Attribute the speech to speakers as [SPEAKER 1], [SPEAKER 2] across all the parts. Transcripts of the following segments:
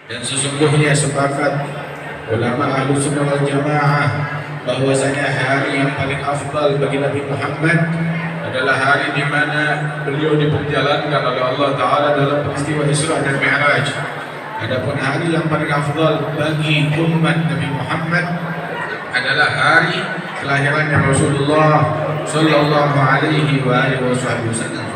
[SPEAKER 1] Dan sesungguhnya sepakat ulama Ahlus Sunnah wal Jamaah bahwasanya hari yang paling afdal bagi Nabi Muhammad adalah hari di mana beliau diperjalankan oleh Allah Ta'ala dalam peristiwa Isra dan Mi'raj. Adapun hari yang paling afdal bagi umat Nabi Muhammad adalah hari kelahirannya Rasulullah Sallallahu Alaihi Wasallam.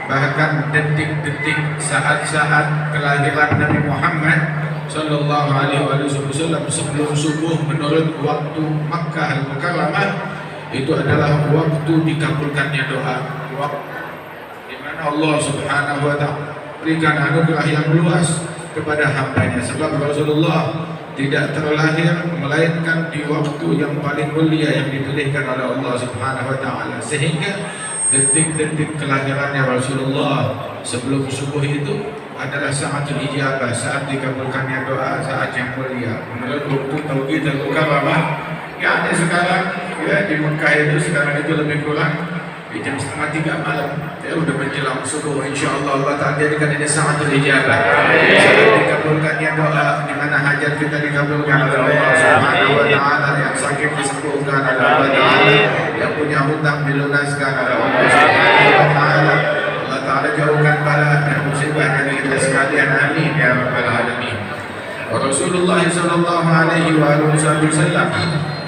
[SPEAKER 1] Bahkan detik-detik, saat-saat kelahiran Nabi Muhammad Sallallahu Alaihi Wasallam sebelum subuh menurut waktu Makkah Al-Mukarramah itu adalah waktu dikabulkannya doa, waktu di mana Allah Subhanahu Wa Taala berikan anugerah yang luas kepada hambanya. Sebab Rasulullah tidak terlahir melainkan di waktu yang paling mulia yang dipilihkan oleh Allah Subhanahu Wa Taala, sehingga detik-detik kelahirannya Rasulullah sebelum subuh itu adalah saat ijabah, saat dikabulkannya doa, saat yang mulia. Menurut waktu Tauhid Al-Mukarramah yang ada sekarang ya di Mekah itu sekarang itu lebih kurang di jam 2:30 malam ya udah menjelang subuh. Insyaallah Allah Ta'ala jadikan ini saat ijabah, saat dikabulkannya doa, di mana hajat kita dikabulkan oleh Allah Subhanahu Wa Taala, yang sakit disembuhkan oleh Allah Ta'ala, yang punya hutang dilunaskan oleh Allah Subhanahu Wa Taala. Allah Ta'ala jauhkan bala dan musibah dari kita sekalian, amin ya rabbal alamin. Rasulullah Sallallahu Alaihi Wasallam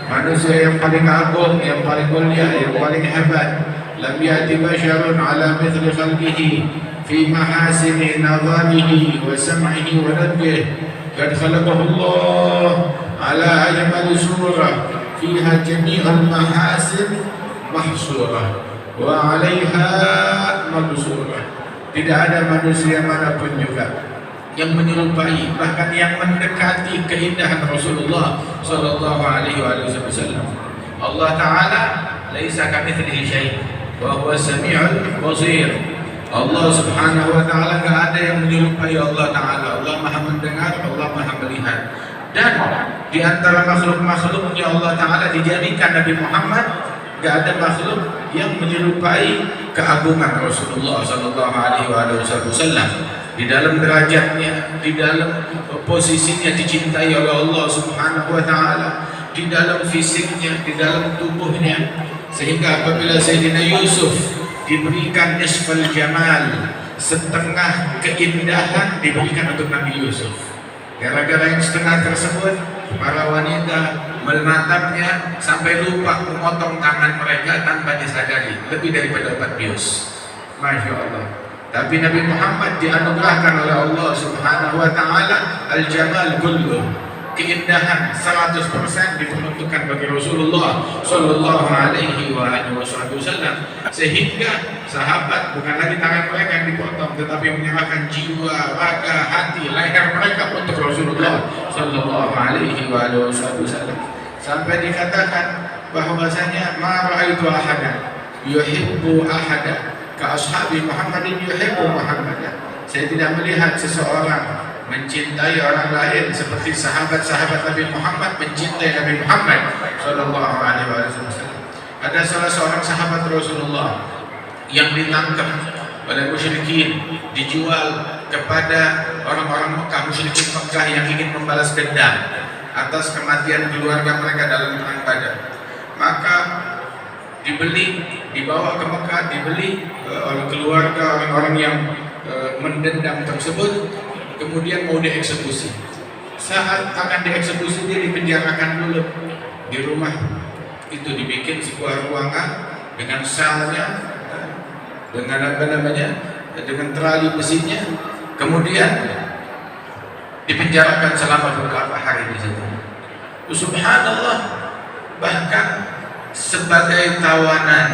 [SPEAKER 1] manusia yang paling agung, yang paling mulia, yang paling hebat. Lam ya'ti basharun ala mithli khalqihi fi mahasini nadhamihi wa sam'ihi wa nadbihi. Qad khalaqahu Allah ala ajmali surah fiha jami'ul mahasin mahsurah wa 'alaiha mabsurah. Tidak ada manusia manapun juga yang menyerupai, bahkan yang mendekati keindahan Rasulullah Sallallahu Alaihi Wasallam. Allah Ta'ala laisa kamitslihi syai' wa huwa sami'ul basir. Allah Subhanahu Wa Ta'ala enggak ada yang menyerupai Allah Ta'ala. Allah Maha mendengar, Allah Maha melihat. Dan di antara makhluk-makhluknya Allah Ta'ala dijadikan Nabi Muhammad, enggak ada makhluk yang menyerupai keagungan Rasulullah Sallallahu Alaihi Wasallam. Di dalam derajatnya, di dalam posisinya dicintai oleh Allah Subhanahu Wa Ta'ala, di dalam fisiknya, di dalam tubuhnya, sehingga apabila Sayyidina Yusuf diberikan nisfal jamal, setengah keindahan diberikan untuk Nabi Yusuf. Gara-gara yang setengah tersebut, para wanita menatapnya sampai lupa memotong tangan mereka tanpa disadari, lebih daripada obat bius. Masya Allah. Tapi Nabi Muhammad dianugerahkan oleh Allah Subhanahu Wa Ta'ala al-jamal kullu, keindahan 100% diperuntukkan bagi Rasulullah Sallallahu Alaihi Wasallam, sehingga sahabat bukan lagi tangan mereka yang dipotong, tetapi menyerahkan jiwa, raga, hati, leher mereka untuk Rasulullah Sallallahu Alaihi Wasallam. Sampai dikatakan bahwasanya ma ra'aitu ahadan yuhibbu ahadan ka ashabi Muhammadin yuhibbu Muhammadan. Saya tidak melihat seseorang mencintai orang lain seperti sahabat-sahabat Nabi Muhammad mencintai Nabi Muhammad Sallallahu Alaihi Wasallam. Ada salah seorang sahabat Rasulullah yang ditangkap oleh musyrikin, dijual kepada orang-orang Mekah, musyrikin Mekah yang ingin membalas dendam atas kematian keluarga mereka dalam perang Badar. Maka dibeli, dibawa ke Mekah, dibeli oleh keluarga orang-orang yang mendendam tersebut, kemudian mau dieksekusi. Saat akan dieksekusi dia dipenjarakan dulu di rumah. Itu dibikin sebuah ruangan dengan selnya, dengan dengan terali besinya, kemudian dipenjarakan selama beberapa hari di situ. Subhanallah, bahkan sebagai tawanan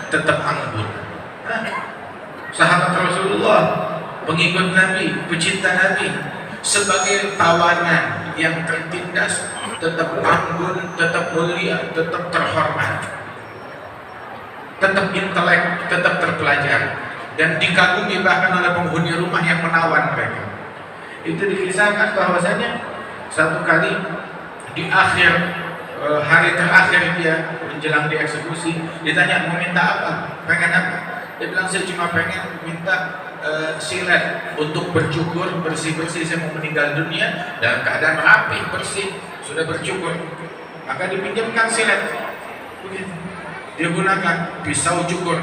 [SPEAKER 1] tetap anggun. Sahabat Rasulullah, pengikut Nabi, pecinta Nabi, sebagai tawanan yang tertindas tetap anggun, tetap mulia, tetap terhormat, tetap intelek, tetap terpelajar, dan dikagumi bahkan oleh penghuni rumah yang menawan mereka. Itu dikisahkan bahwasanya satu kali di akhir hari terakhir dia menjelang dieksekusi, ditanya mau minta apa, pengen apa? Dia bilang saya cuma pengen minta silet untuk bercukur, bersih-bersih, saya mau meninggal dunia dalam keadaan rapi, bersih, sudah bercukur, maka dipinjamkan silet. Begitu. Dia gunakan pisau cukur,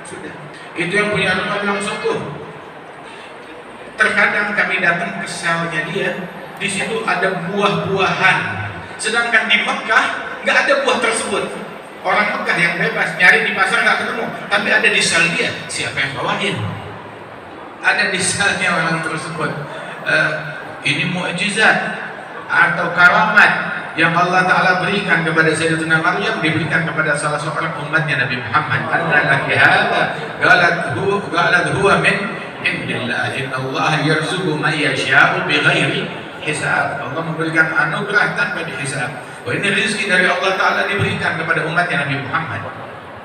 [SPEAKER 1] sudah. Itu yang punya rumah bilang sungguh. Terkadang kami datang ke selnya dia, di situ ada buah-buahan, sedangkan di Mekah nggak ada buah tersebut. Orang Mekah yang bebas nyari di pasar nggak ketemu, tapi ada di sel dia. Siapa yang bawain? Ada di selnya orang tersebut. Ini mukjizat atau karamat yang Allah Ta'ala berikan kepada Sayyidatuna Maryam, diberikan kepada salah seorang umatnya Nabi Muhammad. Anna laki hadha qalat huwa min indillah innallaha yarzuqu man yasha'u bighairi hisab. Allah memberikan anugerah tanpa dihisab. Oh, ini rezeki dari Allah Ta'ala diberikan kepada umatnya Nabi Muhammad.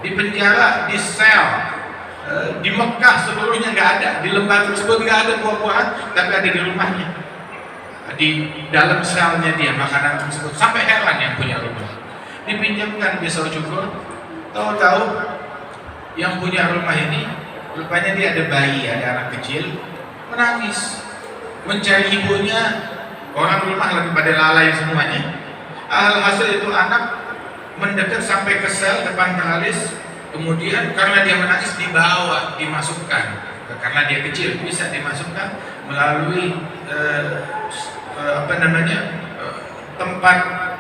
[SPEAKER 1] Di penjara, di sel, di Mekah seluruhnya nggak ada, di lembah tersebut nggak ada buah-buahan, tapi ada di rumahnya, di dalam selnya dia makanan tersebut. Sampai heran yang punya rumah, dipinjamkan pisau cukur. Tahu-tahu yang punya rumah ini, rupanya dia ada bayi, ada anak kecil, menangis, mencari ibunya. Orang rumah lagi pada lalai semuanya. Alhasil itu anak mendekat sampai ke sel depan teralis, kemudian karena dia menangis dibawa, dimasukkan, karena dia kecil bisa dimasukkan melalui tempat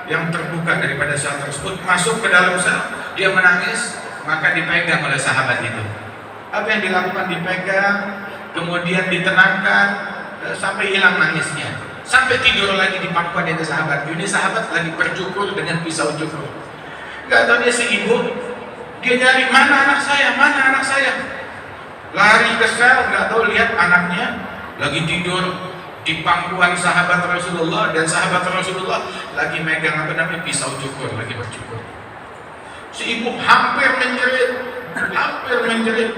[SPEAKER 1] yang terbuka daripada sel tersebut, masuk ke dalam sel, dia menangis, maka dipegang oleh sahabat itu. Apa yang dilakukan? Dipegang, kemudian ditenangkan sampai hilang nangisnya. Sampai tidur lagi di pangkuan itu sahabat. Ini sahabat lagi bercukur dengan pisau cukur. Gak tahu dia si ibu, dia nyari mana anak saya, mana anak saya. Lari ke sel, gak tahu lihat anaknya lagi tidur di pangkuan sahabat Rasulullah, dan sahabat Rasulullah lagi megang pisau cukur, lagi bercukur. Si ibu hampir menjerit,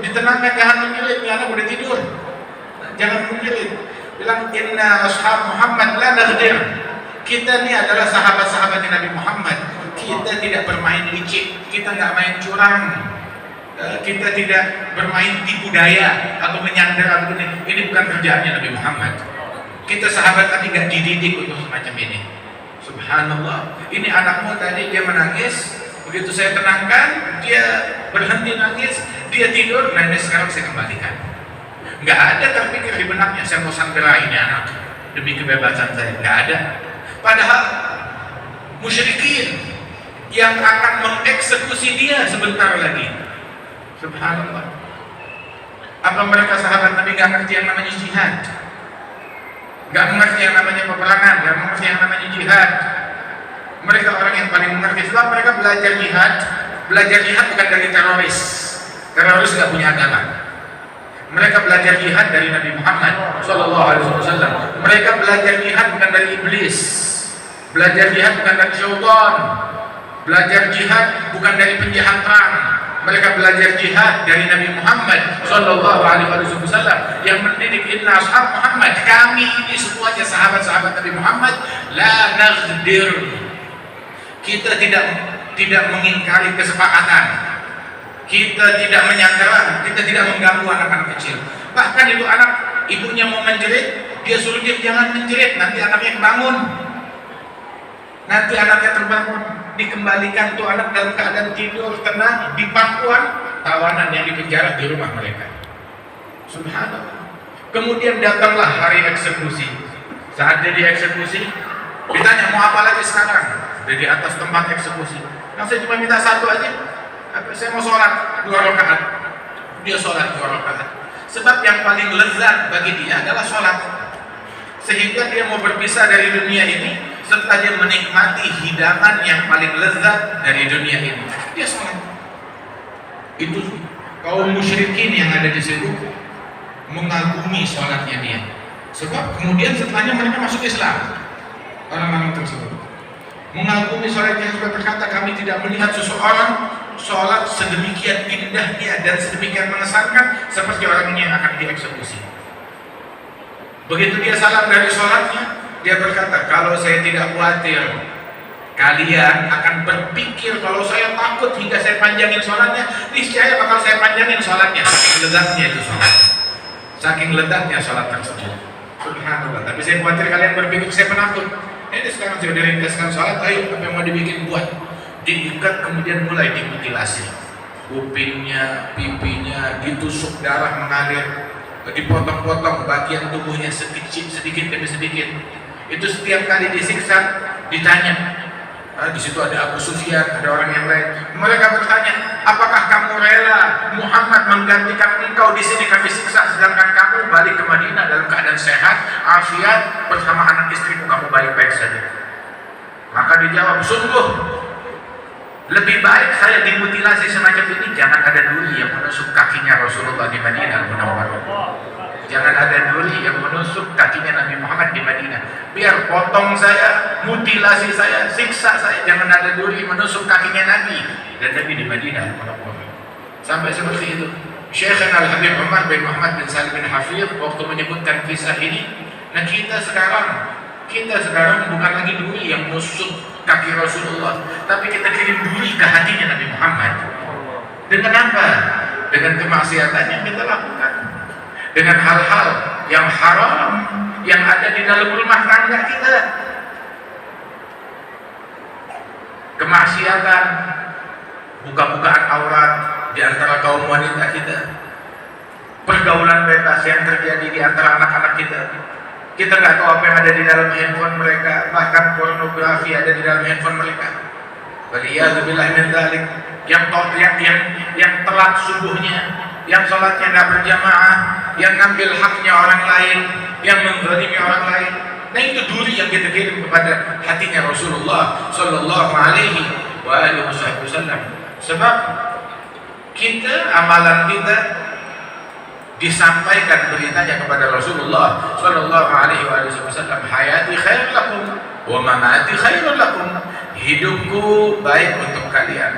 [SPEAKER 1] ditenangkan, jangan menjerit, ini anak udah tidur, jangan menjerit. Bilang inna ashab Muhammad la naghdir. Kita ini adalah sahabat-sahabat Nabi Muhammad. Kita tidak bermain licik, kita nggak main curang, kita tidak bermain tipu daya atau menyandera atau ini bukan kerjaannya Nabi Muhammad. Kita sahabat Nabi nggak dididik untuk semacam ini. Subhanallah. Ini anakmu tadi dia menangis, begitu saya tenangkan, dia berhenti nangis, dia tidur. Nah ini sekarang saya kembalikan. Nggak ada terpikir di benaknya saya mau sandera ini anak demi kebebasan saya, nggak ada. Padahal musyrikin yang akan mengeksekusi dia sebentar lagi. Subhanallah. Apa mereka sahabat Nabi nggak ngerti yang namanya jihad? Nggak mengerti yang namanya peperangan, nggak mengerti yang namanya jihad. Mereka orang yang paling mengerti. Setelah mereka belajar jihad bukan dari teroris. Teroris nggak punya agama. Mereka belajar jihad dari Nabi Muhammad SAW. Mereka belajar jihad bukan dari iblis. Belajar jihad bukan dari syaitan. Belajar jihad bukan dari penjahat perang. Mereka belajar jihad dari Nabi Muhammad SAW yang mendidik inna ashab Muhammad. Kami ini semuanya sahabat-sahabat Nabi Muhammad. La naghdir. Kita tidak mengingkari kesepakatan. Kita tidak menyandera, kita tidak mengganggu anak-anak kecil. Bahkan itu anak ibunya mau menjerit, dia suruh dia jangan menjerit, nanti anaknya bangun. Nanti anaknya terbangun, dikembalikan tuh anak dalam keadaan tidur tenang di pangkuan tawanan yang dipenjara di rumah mereka. Subhanallah. Kemudian datanglah hari eksekusi. Saat dia dieksekusi, ditanya mau apa lagi sekarang? Dia di atas tempat eksekusi. Nah, saya cuma minta satu aja. Saya mau sholat 2 rakaat. Dia sholat 2 rakaat. Sebab yang paling lezat bagi dia adalah sholat. Sehingga dia mau berpisah dari dunia ini setelah dia menikmati hidangan yang paling lezat dari dunia ini. Dia sholat. Itu kaum musyrikin yang ada di situ mengagumi sholatnya dia. Sebab kemudian setelahnya mereka masuk Islam. Orang-orang tersebut mengagumi sholatnya, juga berkata kami tidak melihat seseorang sholat sedemikian indahnya dan sedemikian mengesankan seperti orang ini yang akan dieksekusi. Begitu dia salam dari sholatnya, dia berkata, kalau saya tidak khawatir kalian akan berpikir kalau saya takut hingga saya panjangin sholatnya, niscaya bakal saya panjangin sholatnya. Lezatnya itu sholat. saking ledatnya sholat tersebut. Subhanallah. Tapi saya khawatir kalian berpikir saya penakut. Ini sekarang sudah diringkaskan sholat, ayo apa yang mau dibikin buat. Diikat kemudian mulai dimutilasi. Kupingnya, pipinya ditusuk, darah mengalir, dipotong-potong bagian tubuhnya sedikit demi sedikit. Itu setiap kali disiksa ditanya. Di situ ada Abu Sufyan, ada orang yang lain. Mereka bertanya, apakah kamu rela Muhammad menggantikan engkau di sini kami siksa, sedangkan kamu balik ke Madinah dalam keadaan sehat, afiat, bersama anak istrimu kamu baik-baik saja? Maka dijawab, sungguh lebih baik saya dimutilasi semacam ini. Jangan ada duri yang menusuk kakinya Rasulullah di Madinah Munawwarah. Jangan ada duri yang menusuk kakinya Nabi Muhammad di Madinah. Biar potong saya, mutilasi saya, siksa saya, jangan ada duri menusuk kakinya Nabi dan Nabi di Madinah Munawwarah. Sampai seperti itu. Syekh Al-Habib Umar bin Muhammad bin Salim bin Hafidh waktu menyebutkan kisah ini. Nah kita sekarang bukan lagi duri yang menusuk kaki Rasulullah, tapi kita kirim duri ke hatinya Nabi Muhammad. Dengan apa? Dengan kemaksiatan yang kita lakukan, dengan hal-hal yang haram yang ada di dalam rumah tangga kita, kemaksiatan, buka-bukaan aurat di antara kaum wanita kita, pergaulan bebas yang terjadi di antara anak-anak kita. Kita nggak tahu apa yang ada di dalam handphone mereka, bahkan pornografi ada di dalam handphone mereka. Waliyadzubillah min dzalik. Yang telat subuhnya, yang sholatnya nggak berjamaah, yang ngambil haknya orang lain, yang menzalimi orang lain. Nah itu duri yang kita kirim kepada hatinya Rasulullah Sallallahu Alaihi Wasallam. Sebab amalan kita disampaikan beritanya kepada Rasulullah Sallallahu Alaihi Wasallam, hayati khairul lakum wa mamati khairul lakum. Hidupku baik untuk kalian,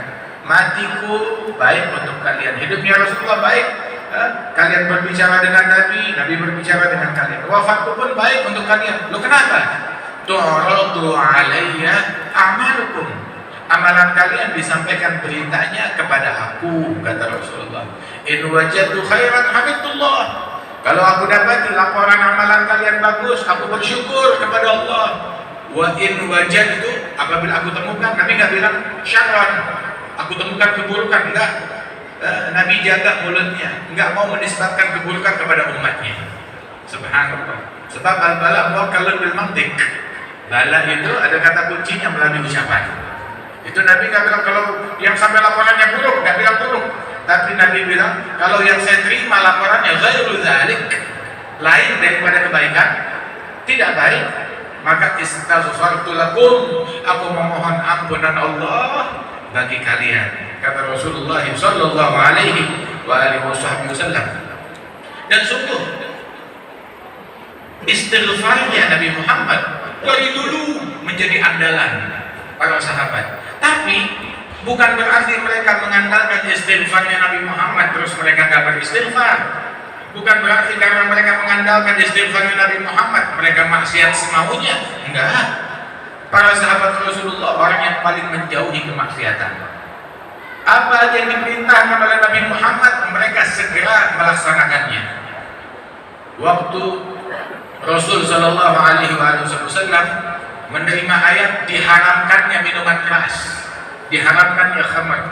[SPEAKER 1] matiku baik untuk kalian. Hidupnya Rasulullah baik, kalian berbicara dengan Nabi, Nabi berbicara dengan kalian. Wafatku pun baik untuk kalian. Loh kenapa? Tu'radu alayya amalukum. Amalan kalian disampaikan beritanya kepada aku, kata Rasulullah. In wajadu khairan hamidullah. Kalau aku dapati laporan amalan kalian bagus, aku bersyukur kepada Allah. Wa in wajadtu, apabila aku temukan, Nabi nggak bilang syarran, aku temukan keburukan, enggak. Nabi jaga mulutnya, enggak mau menisbatkan keburukan kepada umatnya. Subhanallah. Sebab al-bala muwakkalun bil mantiq. Bala itu ada kata kuncinya melalui ucapan. Itu Nabi nggak bilang kalau yang sampai laporannya buruk, nggak bilang buruk. Tapi Nabi bilang kalau yang saya terima laporannya ghairul dzalik, lain daripada kebaikan, tidak baik, maka istaghfartu lakum, aku memohon ampunan Allah bagi kalian, kata Rasulullah Sallallahu Alaihi Wasallam. Dan sungguh istighfarnya Nabi Muhammad dari dulu menjadi andalan para sahabat. Tapi bukan berarti mereka mengandalkan istighfarnya Nabi Muhammad terus mereka nggak beristighfar. Bukan berarti karena mereka mengandalkan istighfarnya Nabi Muhammad mereka maksiat semaunya. Enggak. Para sahabat Rasulullah orang yang paling menjauhi kemaksiatan. Apa aja yang diperintahkan oleh Nabi Muhammad mereka segera melaksanakannya. Waktu Rasul Sallallahu Alaihi Wasallam menerima ayat diharamkannya minuman keras, diharamkannya khamar.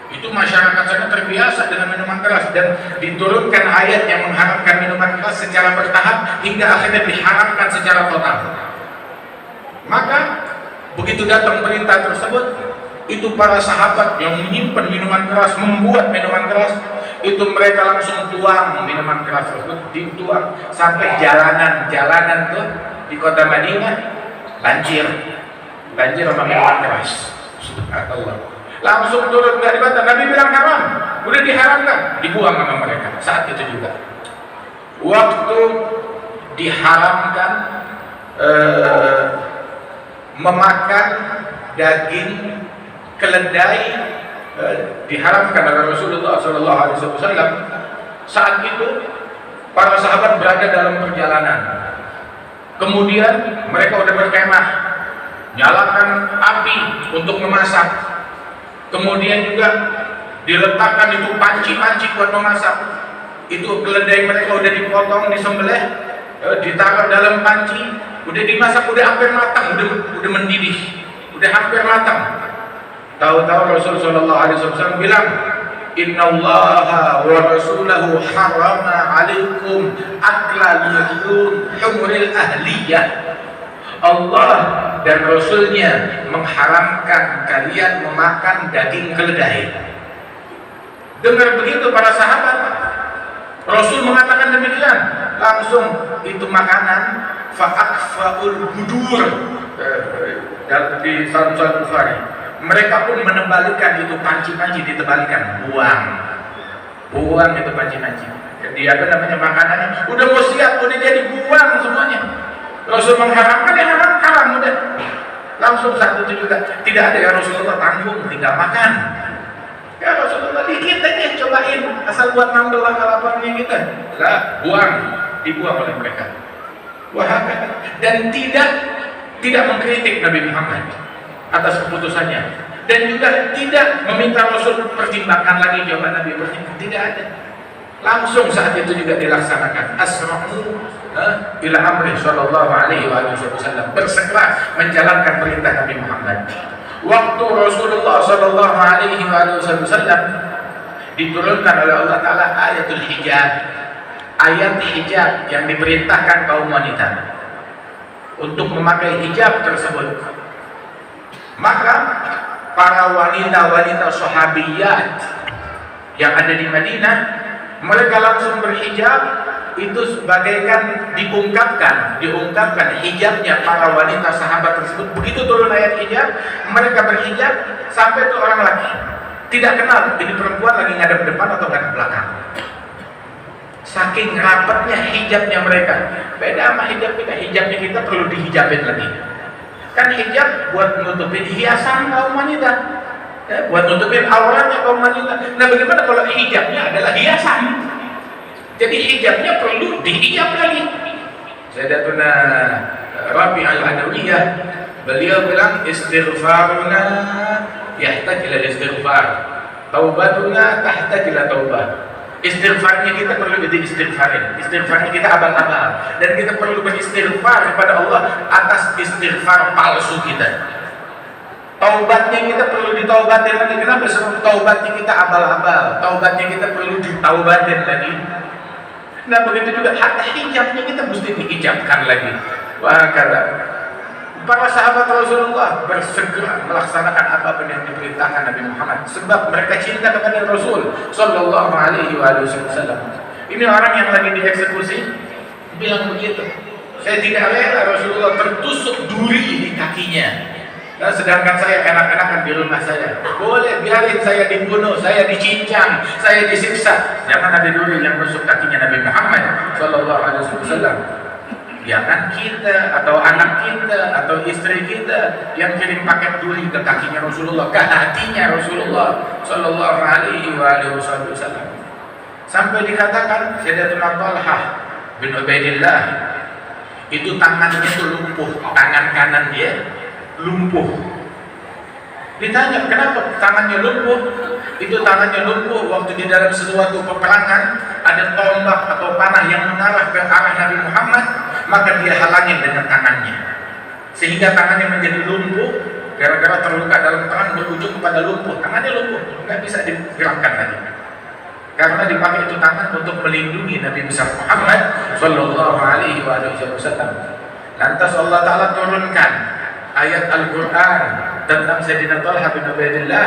[SPEAKER 1] Itu masyarakat sana terbiasa dengan minuman keras dan diturunkan ayat yang mengharamkan minuman keras secara bertahap hingga akhirnya diharamkan secara total. Maka begitu datang perintah tersebut, itu para sahabat yang menyimpan minuman keras, membuat minuman keras, itu mereka langsung tuang minuman keras tersebut, dituang sampai jalanan tuh di kota Madinah banjir sama minuman keras. Subhanallah. Langsung turun dari batas. Nabi bilang haram, udah diharamkan, dibuang sama mereka. Saat itu juga waktu diharamkan memakan daging keledai, diharamkan oleh Rasulullah SAW. Saat itu para sahabat berada dalam perjalanan, kemudian mereka udah berkemah, nyalakan api untuk memasak. Kemudian juga diletakkan itu panci-panci buat memasak. Itu keledai mereka udah dipotong, disembelih, ditaruh dalam panci, udah dimasak, udah hampir matang, udah mendidih, udah hampir matang. Tahu-tahu Rasul sallallahu alaihi wasallam bilang, "Innallaha wa rasulahu harama 'alaikum akla luhum humuril ahliyah." Allah dan Rasulnya mengharamkan kalian memakan daging keledai. Dengar begitu para sahabat, Rasul mengatakan demikian, langsung itu makanan fa'akfa'ul budur di Sahih Bukhari. Mereka pun menembalikan itu panci-panci, ditebalikan, buang itu panci-panci. Jadi apa namanya, makanannya udah mau siap, udah jadi, buang semuanya. Rasul mengharamkan, ya haram udah. Langsung saat itu juga tidak ada ya Rasulullah tanggung, tinggal makan. Ya Rasulullah dikit aja cobain, asal buat nambah lapar-laparnya kita. Lah, dibuang oleh mereka. Wah, dan tidak mengkritik Nabi Muhammad atas keputusannya, dan juga tidak meminta Rasul pertimbangkan lagi jawaban Nabi bertimbang, tidak ada. Langsung saat itu juga dilaksanakan. Asra'u ila amri sallallahu alaihi wasallam, bersegera menjalankan perintah Nabi Muhammad. Waktu Rasulullah sallallahu alaihi wasallam diturunkan oleh Allah Ta'ala ayatul hijab, ayat hijab yang diperintahkan kaum wanita untuk memakai hijab tersebut, maka para wanita-wanita sahabiyat yang ada di Madinah, mereka langsung berhijab. Itu bagaikan diungkapkan hijabnya para wanita sahabat tersebut. Begitu turun ayat hijab, mereka berhijab sampai itu orang laki tidak kenal ini perempuan lagi ngadep depan atau ngadep belakang. Saking rapatnya hijabnya mereka. Beda sama hijab kita. Hijabnya kita perlu dihijabin lagi. Kan hijab buat nutupin hiasan kaum wanita, buat nutupin auratnya kaum wanita. Nah, bagaimana kalau hijabnya adalah hiasan? Jadi hijabnya perlu dihijab lagi. Sayyidatuna Rabi al-Adawiyah, beliau bilang istighfaruna yahtaj ila istighfar, taubatuna tahtaj ila taubah. Istighfarnya kita perlu jadi istighfarnya kita abal-abal, dan kita perlu beristighfar kepada Allah atas istighfar palsu kita. Taubatnya kita perlu ditaubatin lagi. Kenapa sebab taubatnya kita abal-abal, taubatnya kita perlu ditaubatin lagi. Nah, begitu juga hatta hijabnya kita mesti dihijabkan lagi. Wah, kata para sahabat Rasulullah bersegera melaksanakan apapun yang diperintahkan Nabi Muhammad, sebab mereka cinta kepada Rasul sallallahu alaihi wasallam. Ini orang yang lagi dieksekusi bilang begitu, saya tidak rela Rasulullah tertusuk duri di kakinya. Nah, sedangkan saya enak-enakan di rumah saya. Boleh, biarin saya dibunuh, saya dicincang, saya disiksa. Jangan ada duri yang menusuk kakinya Nabi Muhammad sallallahu alaihi wasallam. Jangan kita atau anak kita atau istri kita yang kirim paket duri ke kakinya Rasulullah, ke hatinya Rasulullah sallallahu alaihi wasallam. Sampai dikatakan Sayyidatuna Talhah bin Ubaidillah itu tangannya itu lumpuh, tangan kanan dia lumpuh. Ditanya kenapa tangannya lumpuh? Itu tangannya lumpuh waktu di dalam sesuatu peperangan ada tombak atau panah yang mengarah ke arah Nabi Muhammad, maka dia halangin dengan tangannya, sehingga tangannya menjadi lumpuh. Gara-gara terluka dalam perang berujung kepada lumpuh, tangannya lumpuh, nggak bisa digerakkan lagi. Karena dipakai itu tangan untuk melindungi Nabi besar Muhammad sallallahu alaihi wasallam. Lantas Allah Ta'ala turunkan ayat Al-Quran tentang Sayyidina Talha bin Ubaidillah,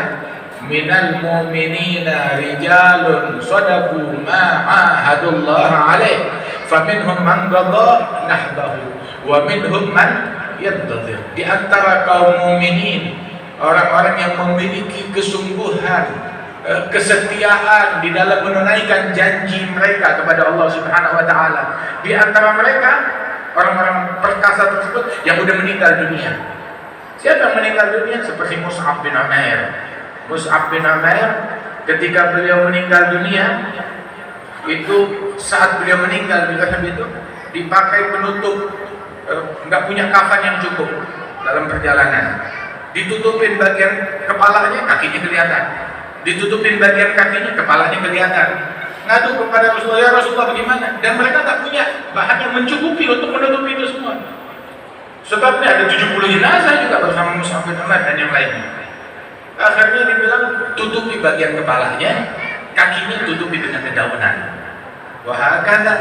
[SPEAKER 1] minal mu'minina rijalun sadaku ma'ahadullah alaih faminhum man qada nahbahu wa minhum man yantazir. Di antara kaum mukminin, orang-orang yang memiliki kesungguhan, kesetiaan di dalam menunaikan janji mereka kepada Allah Subhanahu wa taala. Di antara mereka orang-orang perkasa tersebut yang sudah meninggal dunia. Siapa yang meninggal dunia? Seperti Mus'ab bin Umair. Mus'ab bin Umair ketika beliau meninggal dunia, itu saat beliau meninggal di dalam itu dipakai penutup, nggak punya kafan yang cukup dalam perjalanan. Ditutupin bagian kepalanya, kakinya kelihatan. Ditutupin bagian kakinya, kepalanya kelihatan. ngadu kepada Rasulullah, ya Rasulullah bagaimana? Dan mereka tak punya bahan yang mencukupi untuk menutupi itu semua. Sebabnya ada 70 jenazah juga bersama Mus'ab bin Umair dan yang lainnya. Akhirnya dibilang tutupi bagian kepalanya, kakinya tutupi dengan dedaunan. Wahakala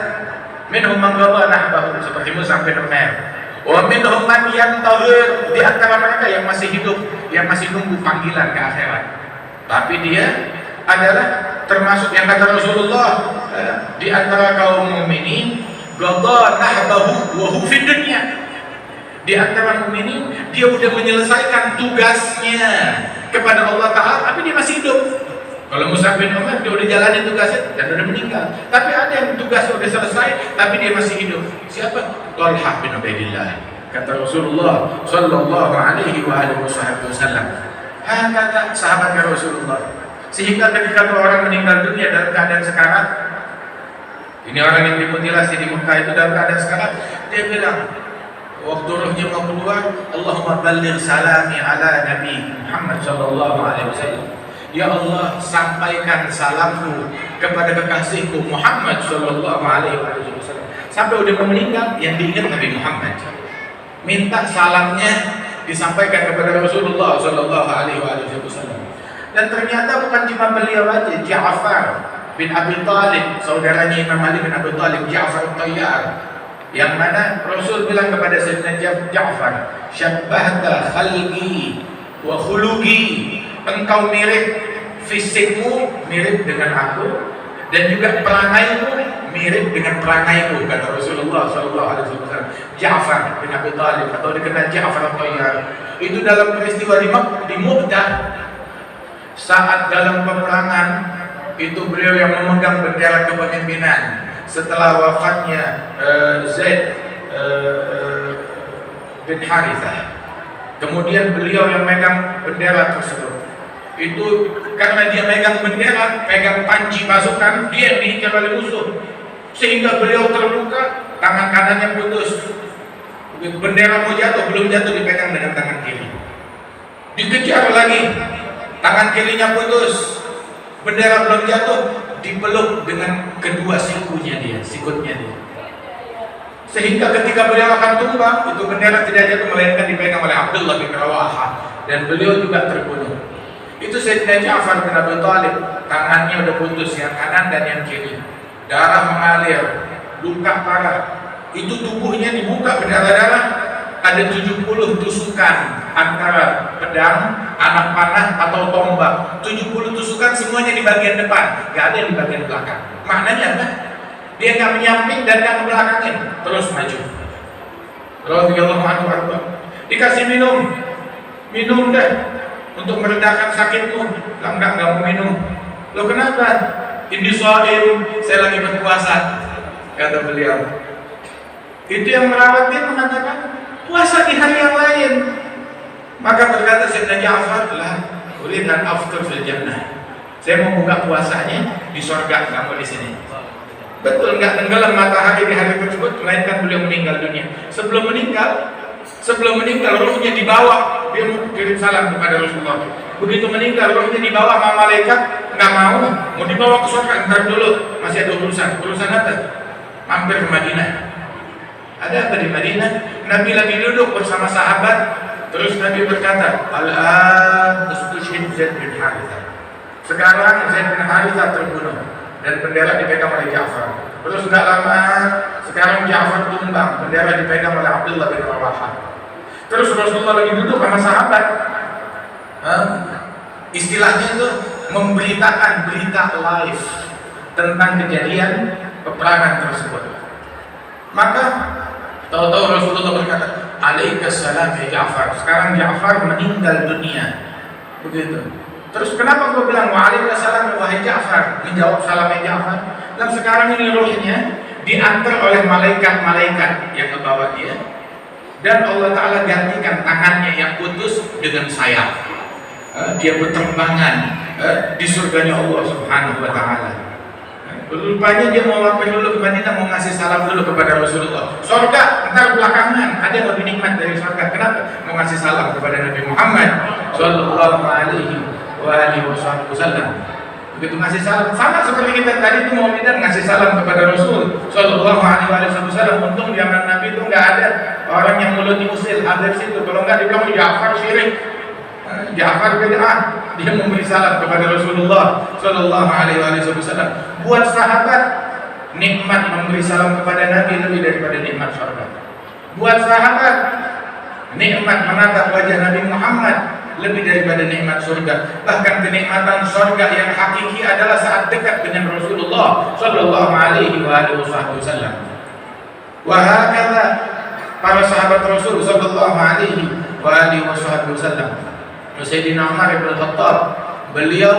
[SPEAKER 1] minhum man qada nahbahu, seperti Mus'ab bin Umair. Wa minhum man yantazir, di antara mereka yang masih hidup, yang masih nunggu panggilan ke akhirat. Tapi dia adalah termasuk yang kata Rasulullah, di antara kaum mukminin qada nahbahu wa hu fid dunya. Di antara mukminin dia sudah menyelesaikan tugasnya kepada Allah Ta'ala, tapi dia masih hidup. Kalau Mus'ab bin Umair dia udah jalanin tugasnya dan udah meninggal. Tapi ada yang tugas udah selesai tapi dia masih hidup. Siapa? Talha bin Ubaidillah. Kata Rasulullah sallallahu alaihi wasallam, kata sahabat Rasulullah, sehingga ketika orang meninggal dunia dalam keadaan sekarat, ini orang yang dimutilasi di Mekah itu dalam keadaan sekarat, dia bilang, waktu rohnya mau keluar, Allahumma balligh salami ala Nabi Muhammad sallallahu alaihi wasallam. Ya Allah, sampaikan salamku kepada kekasihku Muhammad sallallahu alaihi wasallam. Sampai udah mau meninggal, yang diingat Nabi Muhammad. Minta salamnya disampaikan kepada Rasulullah sallallahu alaihi wasallam. Dan ternyata bukan cuma beliau aja, Ja'far bin Abi Thalib, saudaranya Imam Ali bin Abi Thalib, Ja'far At-Tayyar, yang mana Rasul bilang kepada Sayyidina Ja'far, syabbahta khalqi wa khuluqi, engkau mirip, fisikmu mirip dengan aku, dan juga perangaimu mirip dengan perangaiku, kata Rasulullah SAW. Ja'far bin Abi Thalib atau dikenal Ja'far At-Tayyar itu dalam peristiwa di Mu'tah, saat dalam peperangan itu beliau yang memegang bendera kepemimpinan setelah wafatnya Zaid bin Harithah. Kemudian beliau yang megang bendera tersebut. Itu karena dia megang bendera, pegang panji pasukan, dia yang diincar oleh musuh, sehingga beliau terluka, tangan kanannya putus. Begitu bendera mau jatuh, belum jatuh dipegang dengan tangan kiri. Dikejar lagi, tangan kirinya putus, bendera belum jatuh, dipeluk dengan kedua sikutnya dia. Sehingga ketika beliau akan tumbang, itu bendera tidak jatuh, melainkan dipegang oleh Abdullah bin Rawahah, dan beliau juga terbunuh. Itu Sayyidina Ja'far bin Abi Thalib, tangannya udah putus, yang kanan dan yang kiri, darah mengalir, luka parah. Itu tubuhnya dibuka berdarah-darah, ada 70 tusukan antara pedang, anak panah atau tombak. 70 tusukan semuanya di bagian depan, gak ada yang di bagian belakang. Maknanya apa? Dia gak menyamping dan gak ngebelakangin, terus maju. Radhiyallahu anhu. Dikasih minum deh untuk meredakan sakitmu. Enggak mau minum. Loh kenapa? Ini shaim, saya lagi berpuasa, kata beliau. Itu yang merawat dia mengatakan, puasa di hari yang lain. Maka berkata Sayyidina Ja'far, lah, uridu an aftur fil jannah. Saya mau buka puasanya di surga, nggak mau di sini. Betul, nggak tenggelam matahari di hari tersebut, melainkan beliau meninggal dunia. Sebelum meninggal rohnya dibawa, dia mau kirim salam kepada Rasulullah. Begitu meninggal rohnya dibawa sama malaikat, nggak mau dibawa ke surga. Ntar dulu, masih ada urusan apa? Mampir ke Madinah. Ada apa di Madinah? Nabi lagi duduk bersama sahabat, terus Nabi berkata, al-an ustushhid Zaid bin Harithah. Sekarang Zaid bin Harithah terbunuh dan bendera dipegang oleh Ja'far. Terus enggak lama, sekarang Ja'far tumbang, bendera dipegang oleh Abdullah bin Rawahah. Terus Rasulullah lagi duduk sama sahabat. Istilahnya itu memberitakan berita live tentang kejadian peperangan tersebut. Maka tahu-tahu Rasulullah berkata, "Alaikassalam ya Ja'far." Sekarang Ja'far meninggal dunia. Begitu. Terus kenapa gua bilang waalaikumsalam wahai Ja'far? Menjawab salamnya Ja'far. Dan sekarang ini rohnya diantar oleh malaikat-malaikat yang membawa dia. Dan Allah Ta'ala gantikan tangannya yang putus dengan sayap. Dia berterbangan di surganya Allah Subhanahu wa Ta'ala. Rupanya dia mau mampir dulu ke Madinah, mau ngasih salam dulu kepada Rasulullah. Surga ntar belakangan, ada yang lebih nikmat dari surga. Kenapa? Mau ngasih salam kepada Nabi Muhammad sallallahu alaihi wasallam. begitu ngasih salam sama seperti kita tadi itu Muhammadan ngasih salam kepada Rasul Shallallahu Alaihi Wasallam. Untung zaman Nabi itu nggak ada orang yang mulut diusir ada di situ. Kalau nggak dibilang Ja'far syirik, Ja'far bid'ah, dia memberi salam kepada Rasulullah Shallallahu Alaihi Wasallam. Buat sahabat nikmat memberi salam kepada Nabi lebih daripada nikmat surga. Buat sahabat nikmat menatap wajah Nabi Muhammad lebih daripada nikmat surga. Bahkan kenikmatan surga yang hakiki adalah saat dekat dengan Rasulullah Shallallahu Alaihi Wasallam. Wahakala para sahabat Rasul Shallallahu Alaihi Wasallam. Sayyidina Umar bin Khattab, beliau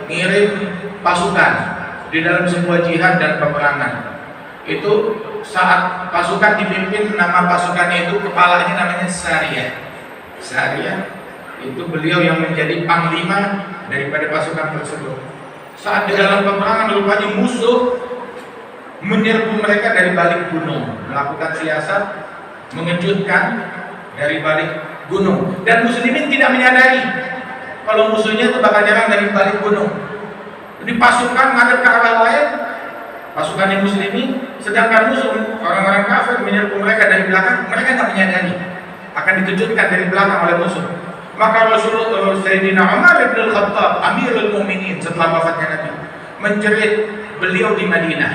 [SPEAKER 1] ngirim pasukan di dalam sebuah jihad dan peperangan. Itu saat pasukan dipimpin, nama pasukannya itu kepalanya namanya Sariyah. Sariyah itu beliau yang menjadi panglima daripada pasukan tersebut. Saat di dalam peperangan rupanya musuh menyerbu mereka dari balik gunung, melakukan siasat mengejutkan dari balik gunung, dan muslimin tidak menyadari kalau musuhnya itu bakal nyerang dari balik gunung. Jadi pasukan ngadep ke arah lain, pasukannya muslimin, sedangkan musuh orang-orang kafir menyerbu mereka dari belakang, mereka tidak menyadari akan dikejutkan dari belakang oleh musuh. Maka Rasulullah Sayyidina Umar bin Khattab Amirul Mukminin setelah wafatnya Nabi menjerit beliau di Madinah,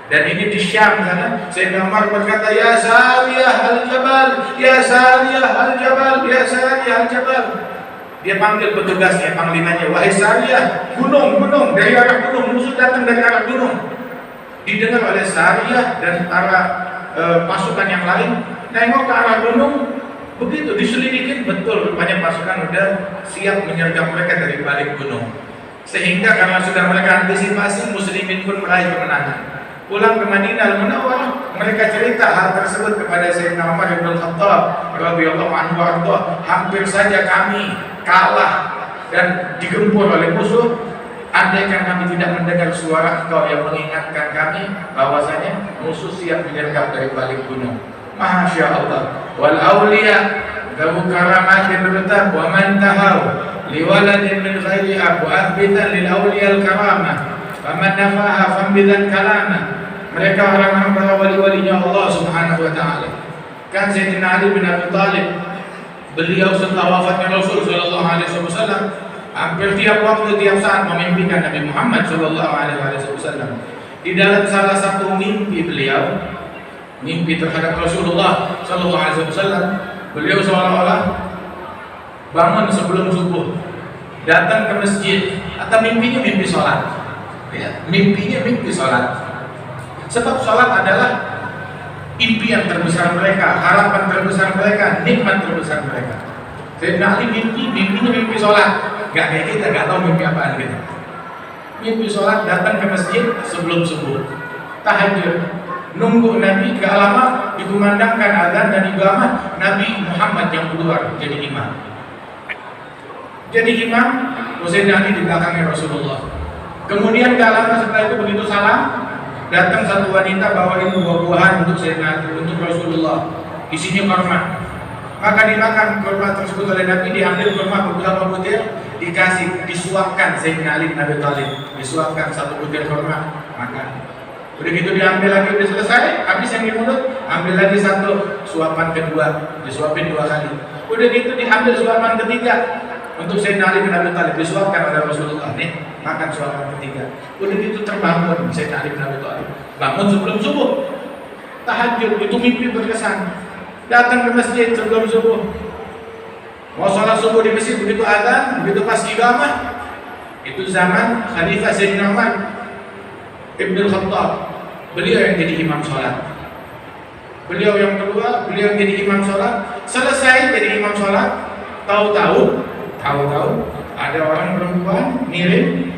[SPEAKER 1] dan ini di Syam sana. Sayyidina Umar berkata, ya Sariyah al-Jabal, ya Sariyah al-Jabal, ya Sariyah al-Jabal. Dia panggil petugasnya, panglimanya, wahai Sariyah, gunung, dari arah gunung, musuh datang dari arah gunung. Didengar oleh Sariyah dan para pasukan yang lain, nengok ke arah gunung. Begitu diselidikin, betul rupanya pasukan udah siap menyergap mereka dari balik gunung. Sehingga karena sudah mereka antisipasi, muslimin pun meraih kemenangan. Pulang ke Madinah Al-Munawwarah, mereka cerita hal tersebut kepada Sayyidina Umar bin Khattab radhiyallahu anhu warḍah. Hampir saja kami kalah dan digempur oleh musuh. Andaikan kami tidak mendengar suara engkau yang mengingatkan kami bahwasanya musuh siap menyergap dari balik gunung. Masya Allah. Wal awliya lahu karamatin rutab wa man tahaw liwaladin min ghairi ab wa athbitan lil awliya al karamah wa man nafaha fambidan kalama. Mereka orang-orang para wali-walinya Allah Subhanahu wa taala. Kan Sayyidina Ali bin Abi Thalib, beliau setelah wafatnya Rasul sallallahu alaihi wasallam hampir tiap waktu, tiap saat memimpikan Nabi Muhammad sallallahu alaihi wasallam. Di dalam salah satu mimpi beliau, mimpi terhadap Rasulullah sallallahu alaihi wasallam, beliau seolah-olah bangun sebelum subuh, datang ke masjid, atau mimpinya mimpi sholat. Ya, mimpinya mimpi sholat. Sebab sholat adalah impian terbesar mereka, harapan terbesar mereka, nikmat terbesar mereka. Sayyidina Ali mimpinya mimpi sholat. Gak kayak kita, gak tahu mimpi apaan gitu. Mimpi sholat, datang ke masjid sebelum subuh, tahajud, nunggu Nabi, gak lama dikumandangkan azan dan iqamah, Nabi Muhammad yang keluar jadi imam. Jadi imam, Sayyidina Ali di belakangnya Rasulullah. Kemudian gak lama setelah itu begitu salam, datang satu wanita bawain buah-buahan untuk Sayyidina Ali, untuk Rasulullah. Isinya kurma. Maka dimakan kurma tersebut oleh Nabi, diambil kurma beberapa butir, dikasih, disuapkan Sayyidina Ali bin Abi Thalib, disuapkan satu butir kurma, makan. Udah gitu diambil lagi, udah selesai, habis yang di mulut, ambil lagi satu, suapan kedua, disuapin 2 kali. Udah gitu diambil suapan ketiga untuk Sayyidina Ali bin Abi Thalib, disuapkan oleh Rasulullah, nih makan suapan ketiga. Udah gitu terbangun Sayyidina Ali bin Abi Thalib, bangun sebelum subuh, tahajud, itu mimpi berkesan. Datang ke masjid sebelum subuh, mau sholat subuh di masjid, begitu azan, begitu pas iqamah, itu zaman Khalifah Sayyidina Umar Ibn Khattab, beliau yang jadi imam sholat. Beliau yang kedua, beliau yang jadi imam sholat. Selesai jadi imam sholat, tahu-tahu ada orang perempuan ngirim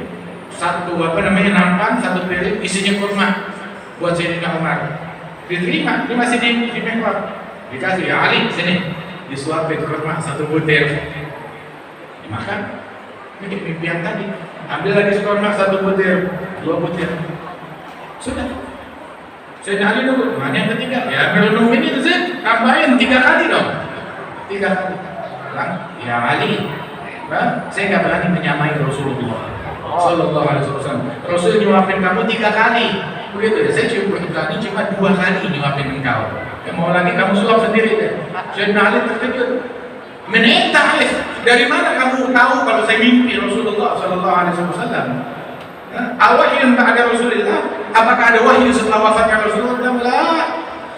[SPEAKER 1] satu nampan, satu piring isinya kurma buat Sayyidina Umar. Diterima, dia masih di mekor. Dikasih, ya Ali sini, disuapin kurma satu butir, dimakan. Ini mimpi yang tadi, ambil lagi kurma satu butir, 2 butir, sudah. Sayyidina Ali dulu, mana yang ketiga? Ya ambil nungguin itu sih, tambahin 3 kali dong, 3 kali. Bilang, ya Ali, saya nggak berani menyamai Rasulullah. Sallallahu Alaihi Wasallam. Rasul nyuapin kamu 3 kali. Begitu ya, saya cuma berani cuma 2 kali nyuapin engkau. Mau lagi kamu suap sendiri deh. Sayyidina Ali terkejut. Menentang, dari mana kamu tahu kalau saya mimpi Rasulullah Sallallahu Alaihi Wasallam? Awahyu tak ada Rasulullah? Apakah ada wahyu setelah wafatnya Rasulullah? Tidak.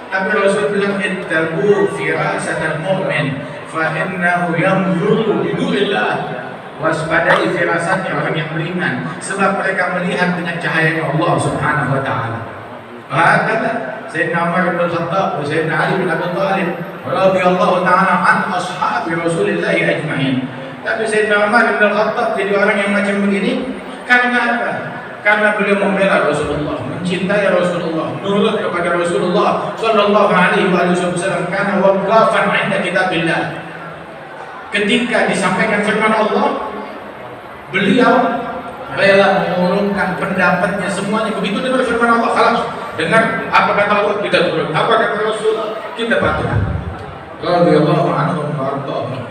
[SPEAKER 1] Tapi Rasul bilang ittabu firasatal mu'min fa innahu yanzuru bi nurillah. Waspadai firasatnya orang yang beriman, sebab mereka melihat dengan cahaya Allah Subhanahu wa taala. Kata Sayyidina Umar bin Khattab, Sayyidina Ali bin Abi Thalib radhiyallahu taala an ashabi Rasulillah ajma'in. Tapi Sayyidina Umar bin Khattab jadi orang yang macam begini karena apa? Karena beliau membela Rasulullah, mencintai Rasulullah, nurut kepada Rasulullah sallallahu alaihi wasallam, karena waqafan 'inda kitabillah. Ketika disampaikan firman Allah, beliau rela mengurungkan pendapatnya semuanya. Begitu dengar firman Allah, khalas. Dengar apa kata Allah, kita turut. Apa kata Rasul, kita patuh. Radhiyallahu anhu wa ardhahum.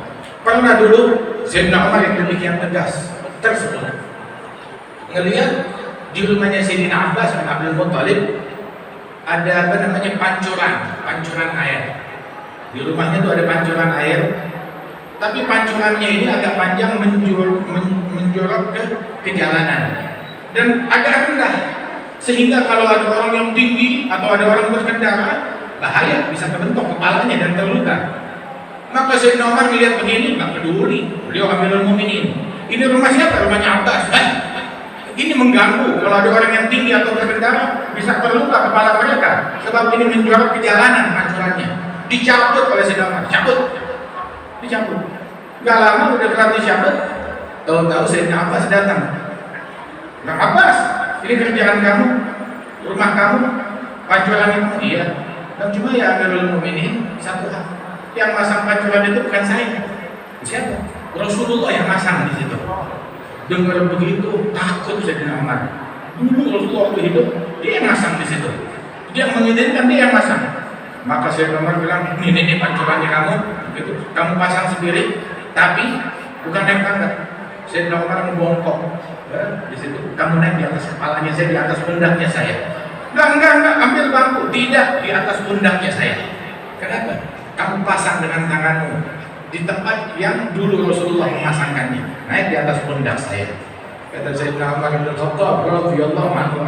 [SPEAKER 1] Pernah dulu Sayyidina Umar yang demikian tegas tersebut ngelihat di rumahnya Sayyidina Abbas bin Abdul Muttalib ada apa namanya pancuran air. Di rumahnya itu ada pancuran air, tapi pancurannya ini agak panjang menjorok ke jalanan dan agak rendah, sehingga kalau ada orang yang tinggi atau ada orang berkendara bahaya, bisa terbentuk kepalanya dan terluka. Maka Sayyidina Umar melihat begini, nggak peduli, beliau Amirul Mukminin. Ini rumah siapa? Rumahnya Abbas. Ini mengganggu. Kalau ada orang yang tinggi atau berkendara bisa terluka kepala mereka, sebab ini menjorok ke jalanan pancurannya. Dicabut oleh Sayyidina Umar, dicabut. Gak lama udah kelar dicabut, tahu-tahu Sayyidina Abbas datang. Nah Abbas, ini kerjaan kamu, rumah kamu, pancuran itu? Iya. Dan cuma ya Amirul Mukminin satu hal, yang masang pancuran itu bukan saya. Siapa? Rasulullah yang masang di situ. Dengar begitu takut Sayyidina Umar. Dulu Rasulullah waktu hidup dia yang masang di situ. Dia mengizinkan, dia yang masang. Maka Sayyidina Umar bilang, ini pancurannya kamu, gitu. Kamu pasang sendiri, tapi bukan naik tangga. Sayyidina Umar membongkok di situ. Kamu naik di atas kepalanya saya, di atas pundaknya saya. Enggak, ambil bangku. Tidak, di atas pundaknya saya. Kenapa? Kamu pasang dengan tanganmu di tempat yang dulu Rasulullah memasangkannya. Naik di atas pundak saya. Kata Sayyidina Umar bin Khattab radhiyallahu anhu,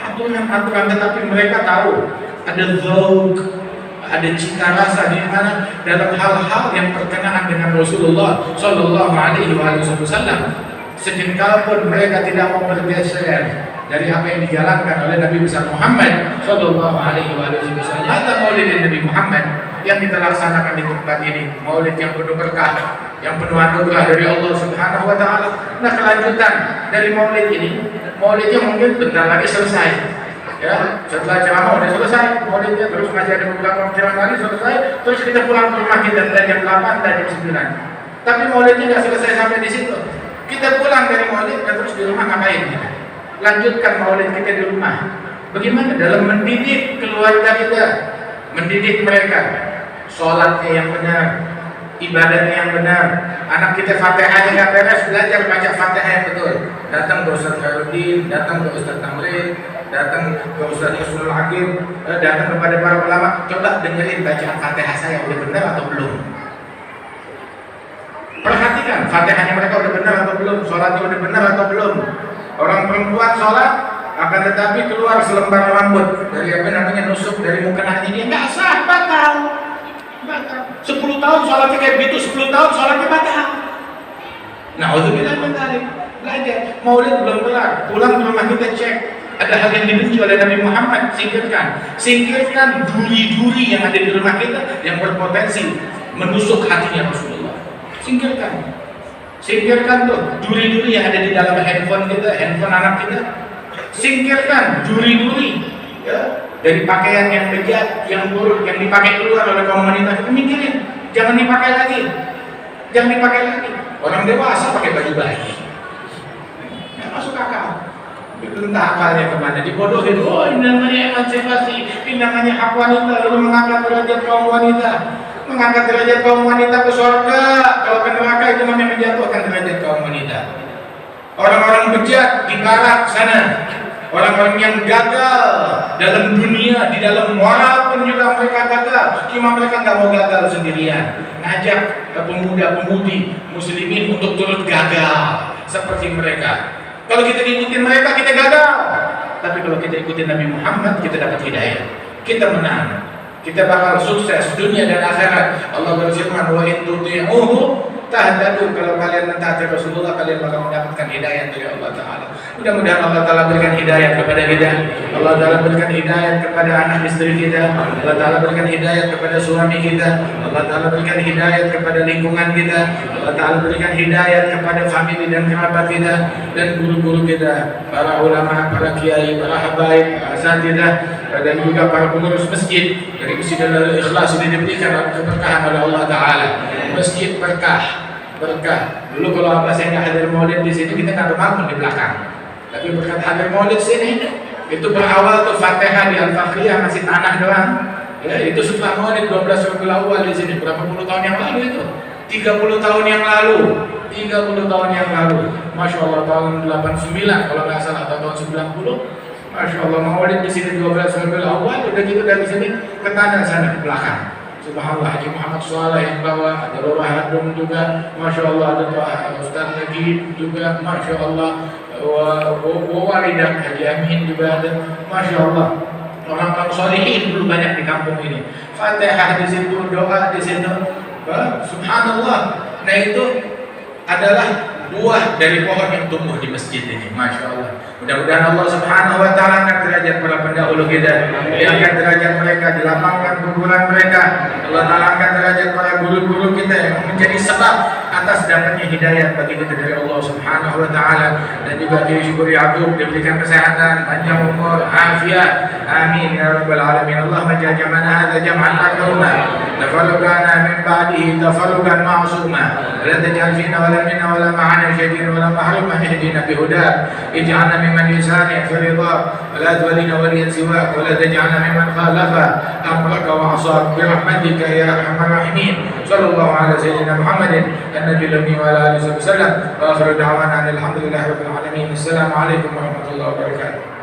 [SPEAKER 1] aturan, tetapi mereka tahu ada zauk, ada cita rasa di mana dalam hal-hal yang berkenaan dengan Rasulullah sallallahu alaihi wasallam. Sejengkal pun mereka tidak mau bergeser dari apa yang dijalankan oleh Nabi besar Muhammad sallallahu alaihi wasallam. Ada maulid Nabi Muhammad yang kita laksanakan di tempat ini, maulid yang penuh berkah, yang penuh anugerah dari Allah Subhanahu wa taala. Nah, kelanjutan dari maulid ini, maulidnya mungkin bentar lagi selesai. Ya, setelah ceramah udah selesai maulidnya, terus masih ada beberapa ceramah lagi selesai, terus kita pulang ke rumah kita dari jam 8 dan jam 9. Tapi maulidnya nggak selesai sampai di situ. Kita pulang dari maulid dan terus di rumah ngapain kita? Lanjutkan maulid kita di rumah. Bagaimana dalam mendidik keluarga kita, mendidik mereka, sholatnya yang benar, ibadahnya yang benar. Anak kita Fatihahnya nggak beres, belajar baca Fatihah yang betul. Datang ke Ustaz Khairuddin, datang ke Ustaz Tamrin, datang ke Ustaz Husnul Hakim, datang kepada para ulama. Coba dengerin bacaan Fatihah saya udah benar atau belum. Perhatikan Fatihahnya mereka udah benar atau belum, sholatnya udah benar atau belum. Orang perempuan sholat, akan tetapi keluar selembar rambut dari apa namanya nusuk dari mukena dia, nggak sah, batal. 10 tahun sholatnya kayak begitu, 10 tahun sholatnya batal. Na'udzubillah min dzalik. Belajar, maulid belum kelar, pulang ke rumah kita cek ada hal yang dibenci oleh Nabi Muhammad, singkirkan duri-duri yang ada di rumah kita yang berpotensi menusuk hatinya Rasulullah. Singkirkan tuh duri-duri yang ada di dalam handphone kita, handphone anak kita. Singkirkan duri-duri ya, dari pakaian yang bejat, yang buruk, yang dipakai keluar oleh kaum wanita. Kita mikirin, jangan dipakai lagi. Orang dewasa pakai baju bayi, nggak masuk akal. Itu entah akalnya kemana, dibodohin. Oh, ini namanya emansipasi, ini namanya hak wanita, ini mengangkat derajat kaum wanita. Mengangkat derajat kaum wanita ke surga, kalau ke neraka itu namanya menjatuhkan derajat kaum wanita. orang-orang bejat di barat sana, orang-orang yang gagal dalam dunia, di dalam moral pun juga mereka gagal. Cuma mereka nggak mau gagal sendirian, ngajak pemuda-pemudi muslimin untuk turut gagal seperti mereka. Kalau kita ikutin mereka, kita gagal. Tapi kalau kita ikutin Nabi Muhammad, kita dapat hidayah, kita menang, kita bakal sukses dunia dan akhirat. Allah berfirman, wa in tuti'uhu tahtadu, kalau kalian mentaati Rasulullah, kalian bakal mendapatkan hidayah dari Allah Ta'ala. Mudah-mudahan Allah Ta'ala berikan hidayah kepada kita, Allah Ta'ala berikan hidayah kepada anak istri kita, Allah Ta'ala berikan hidayah kepada suami kita, Allah Ta'ala berikan hidayah kepada lingkungan kita, Allah Ta'ala berikan hidayah kepada famili dan kerabat kita, dan guru-guru kita, para ulama, para kiai, para habaib, para asatidzah, dan juga para pengurus masjid. Dari Masjid Al-Ikhlas ini diberikan keberkahan oleh Allah Ta'ala. Masjid berkah. Dulu kalau saya nggak hadir maulid di sini, kita nggak bangun di belakang. Tapi berkat hadir maulid sini, itu berawal tuh Fatihah di Al-Fakhriyah masih tanah doang. Ya, itu setelah maulid 12 Rabiul Awal di sini. Berapa puluh tahun yang lalu itu? 30 tahun yang lalu. 30 tahun yang lalu. Masya Allah, tahun 89 kalau nggak salah, atau tahun 90. Masya Allah, maulid di sini 12 Rabiul Awal. Udah gitu dari sini ke tanah sana ke belakang. Subhanallah, Haji Muhammad Suala yang bawa, ada Lurah Hadum juga, Masya Allah, ada Ustaz Najib juga, Masya Allah, Walidah Haji Amin juga ada, Masya Allah. Orang-orang solihin dulu banyak di kampung ini. Fatihah di situ, doa di situ, Subhanallah. Nah itu adalah buah dari pohon yang tumbuh di masjid ini, Masya Allah. Mudah-mudahan Allah Subhanahu wa Ta'ala angkat derajat para pendahulu kita, angkat derajat mereka, dilapangkan kuburan mereka. Allah Ta'ala angkat derajat para guru-guru kita yang menjadi sebab atas dapatnya hidayah bagi kita dari Allah Subhanahu wa Ta'ala. Dan juga Kiai Syukur Ya'qub diberikan kesehatan, panjang umur, afiat. Amin ya rabbal alamin. Allahumma ja'al jam'ana hadza jam'an marhuma, tafarraqana min ba'dihi tafarruqan ma'suma. La taj'al fina wa la minna wa la ma'ana syaqiyyan wa la mahruman, ihdina bihudaka, ij'alna mimman yusari' fi ridhak, wa la tuwallina waliyan siwak, wa la taj'alna mimman khalafa amraka wa 'asak, bi rahmatika ya arhamar rahimin. Sallallahu ala sayyidina Muhammadin an-nabiyil ummi wa ala alihi wasallam. Wa akhiru da'wana alhamdulillahi rabbil alamin. Assalamualaikum warahmatullahi wabarakatuh.